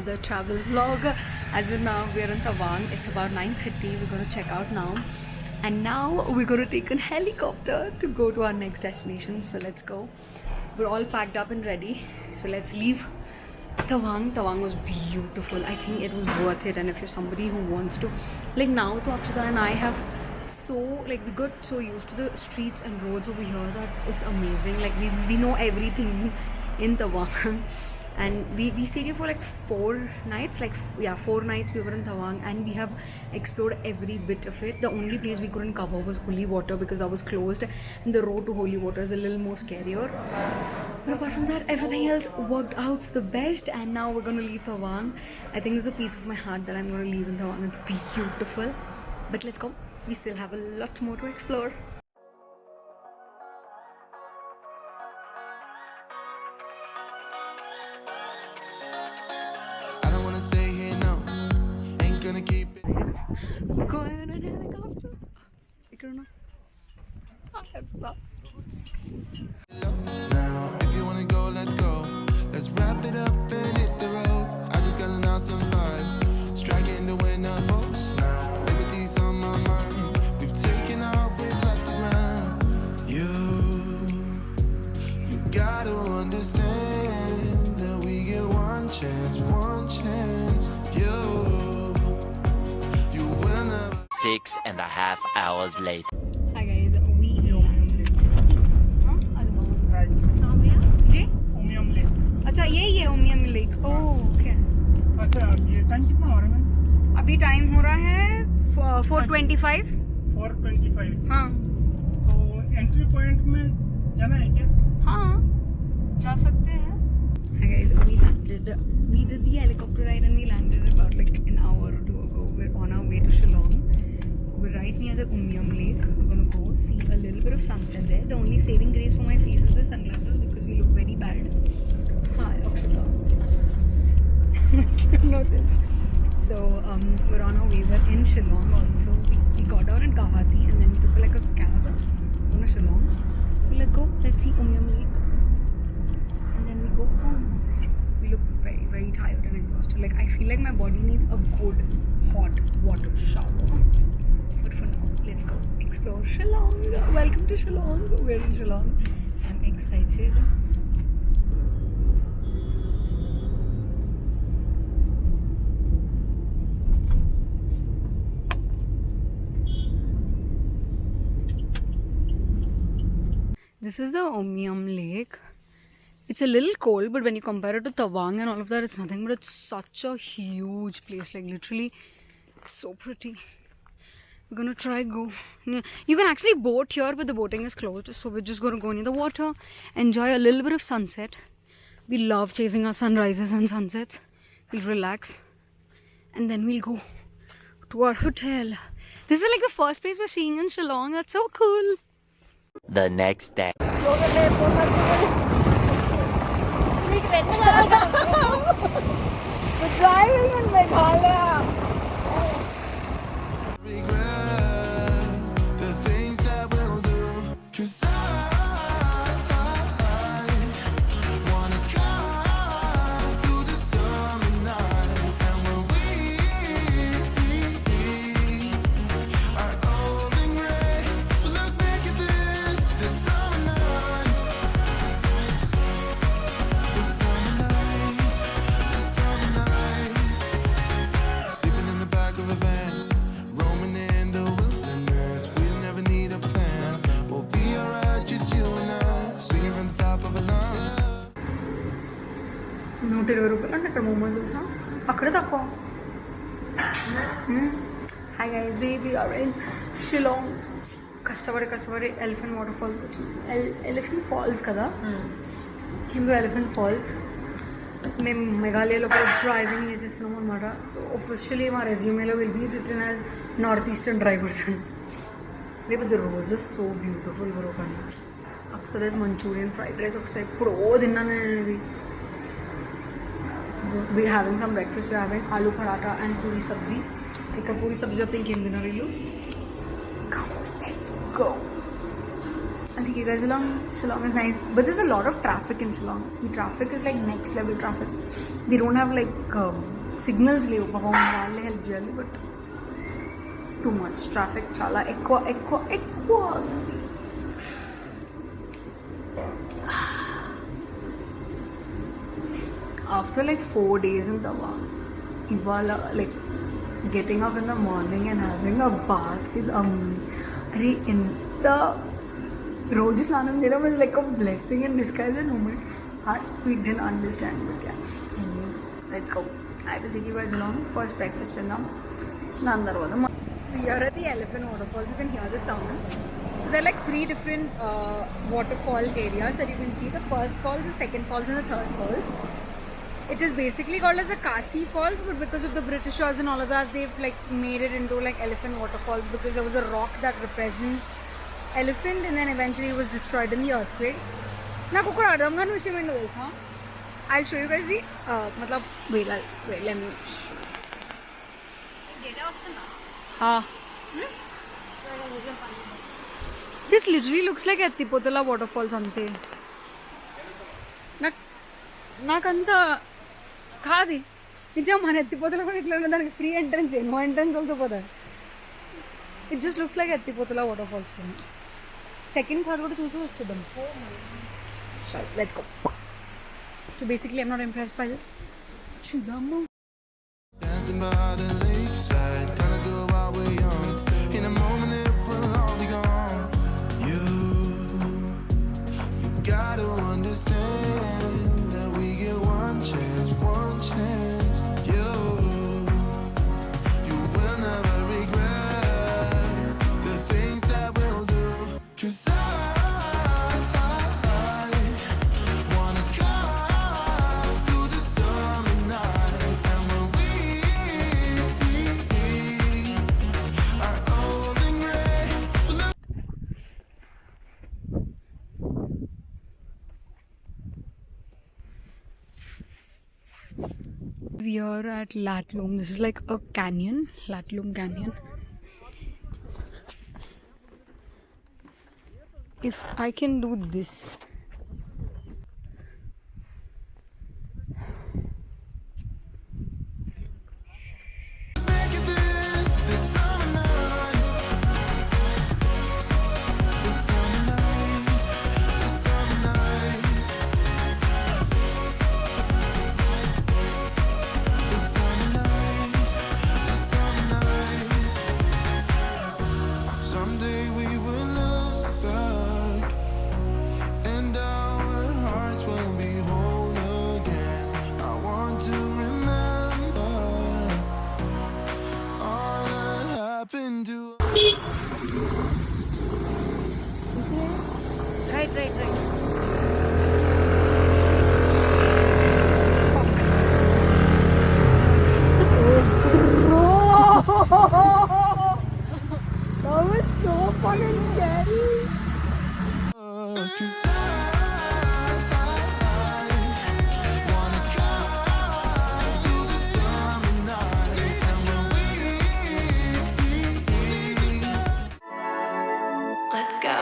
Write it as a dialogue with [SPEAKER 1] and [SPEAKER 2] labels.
[SPEAKER 1] another travel vlog. As of now, we're in Tawang. It's about 9:30. We're going to check out now. And now we're going to take a helicopter to go to our next destination. So let's go. We're all packed up and ready. So let's leave Tawang. Tawang was beautiful. I think it was worth it. And if you're somebody who wants to, like now, to Akshita and I have we got so used to the streets and roads over here that it's amazing. Like we know everything in Tawang. And we stayed here for like 4 nights. 4 nights we were in Tawang, and we have explored every bit of it. The only place we couldn't cover was Holy Water because that was closed, and the road to Holy Water is a little more scarier. But apart from that, everything else worked out for the best. And now we're going to leave Tawang. I think there's a piece of my heart that I'm going to leave in Tawang. It's beautiful. But let's go. We still have a lot more to explore. Going on a helicopter. I don't know.
[SPEAKER 2] Now, if you wanna go, let's go. Let's wrap it up and hit the road. I just got an awesome vibe, striking the winner post. Now, liberty's on my mind. We've taken off, we've left the ground. You gotta understand that we get one chance, one chance. You will never.
[SPEAKER 3] 6.5 hours later.
[SPEAKER 1] Hi guys, we जी अच्छा यही है Umiam lake. Oh okay.
[SPEAKER 4] अच्छा ये time कितना हो रहा है?
[SPEAKER 1] अभी टाइम हो रहा है 4:25.
[SPEAKER 4] 4:25.
[SPEAKER 1] हाँ.
[SPEAKER 4] तो एंट्री पॉइंट में जाना है क्या?
[SPEAKER 1] हाँ जा सकते हैं. Hi guys, we did the helicopter ride and we landed about like an hour or 2 ago. We're on our way to Shillong. We're right near the Umiam Lake. We're gonna go see a little bit of sunset there. The only saving grace for my face is the sunglasses because we look very bad. Hi, Akshita. Notice. So we're on our way. We're in Shillong also. We got down in Aarati and then we took like a cab on a Shillong. So let's go. Let's see Umiam Lake. And then we go home. We look very, very tired and exhausted. Like I feel like my body needs a good hot water shower. But for now, let's go explore Shillong. Welcome to Shillong. We're in Shillong. I'm excited. This is the Umiam Lake. It's a little cold, but when you compare it to Tawang and all of that, it's nothing. But it's such a huge place. Like literally, so pretty. We're gonna try go. You can actually boat here, but the boating is closed. So we're just gonna go near the water, enjoy a little bit of sunset. We love chasing our sunrises and sunsets. We'll relax, and then we'll go to our hotel. This is like the first place we're seeing in Shillong. That's so cool.
[SPEAKER 3] The next day.
[SPEAKER 1] We're driving in Meghalaya.
[SPEAKER 2] Regret the things that we'll do. 'Cause I wanna drive through the summer night. And when we are old and gray, we'll look back at this summer night. The summer night, the summer night. Sleeping in the back of a van, roaming in the wilderness. We'll never need a plan. We'll be alright, just you and I, singing from the top of our lungs.
[SPEAKER 1] ₹120 momos also. Akkada takko. Hi guys, we are in Shillong. Kastabari elephant waterfalls. Elephant falls kada. Kimbo elephant falls. మేము మేఘాలయలో కూడా driving చేసేస్తున్నాం అనమాట. So officially మా రెజ్యూమేలో will be written as northeastern drivers. But the roads are so beautiful bro. కానీ ఒకసారి Manchurian fried rice ఒకసారి ఎప్పుడో తిన్నాను నేను ఇది. We're having some breakfast. We're having aloo paratha and puri sabzi. ఇక్కడ పూరి సబ్జీ తప్ప ఇంకేం తిన్నారు వీళ్ళు. Let's go. I'll take you guys along. Shillong is nice, but there's a lot of traffic in Shillong. The traffic is like next level traffic. They don't have like signals leave help jolly, but it's too much traffic. Chala ekwa. After like 4 days in Tawa, Ivala like getting up in the morning and having a bath is in the Roji Snanam was like a blessing in disguise and moment. We didn't understand, but yeah. Anyways, let's go. I will take you guys along. First breakfast in now. We are at the elephant waterfalls. You can hear the sound. So there are like 3 different waterfall areas that you can see. The first falls, the second falls, and the third falls. It is basically called as a Kasi Falls, but because of the Britishers and all of that, they've like made it into like elephant waterfalls because there was a rock that represents elephant, and then eventually it was destroyed in the earthquake. I'll show you guys the wait, let me this literally looks like Ettipotala waterfalls ante. Nakanta kaadi nijam man Ettipotala kuda itla unnadaniki free entrance no entrance also poda. It just looks like Ettipotala waterfalls for me. Second, third kuda choose vachudam. Sure, let's go. So basically I'm not impressed by this. Chudam.
[SPEAKER 2] Dancing by the lakeside, gonna do it while we're young. In a moment it will all be gone. You gotta understand that we get one chance, one chance. You will never regret the things that we'll do. 'Cause I wanna drive through the summer night, and when we are old and gray,
[SPEAKER 1] We are at Latloom. This is like a canyon, Latloom Canyon. If I can do this.
[SPEAKER 2] make it this summer night. This summer night, this summer night. This summer night, this summer night. Someday we will look back, and our hearts will be whole again. I want to remember all that happened to us.
[SPEAKER 1] Right. That was so fucking scary.
[SPEAKER 2] 'Cause I wanna drive through the summer night, and when we
[SPEAKER 5] Let's go.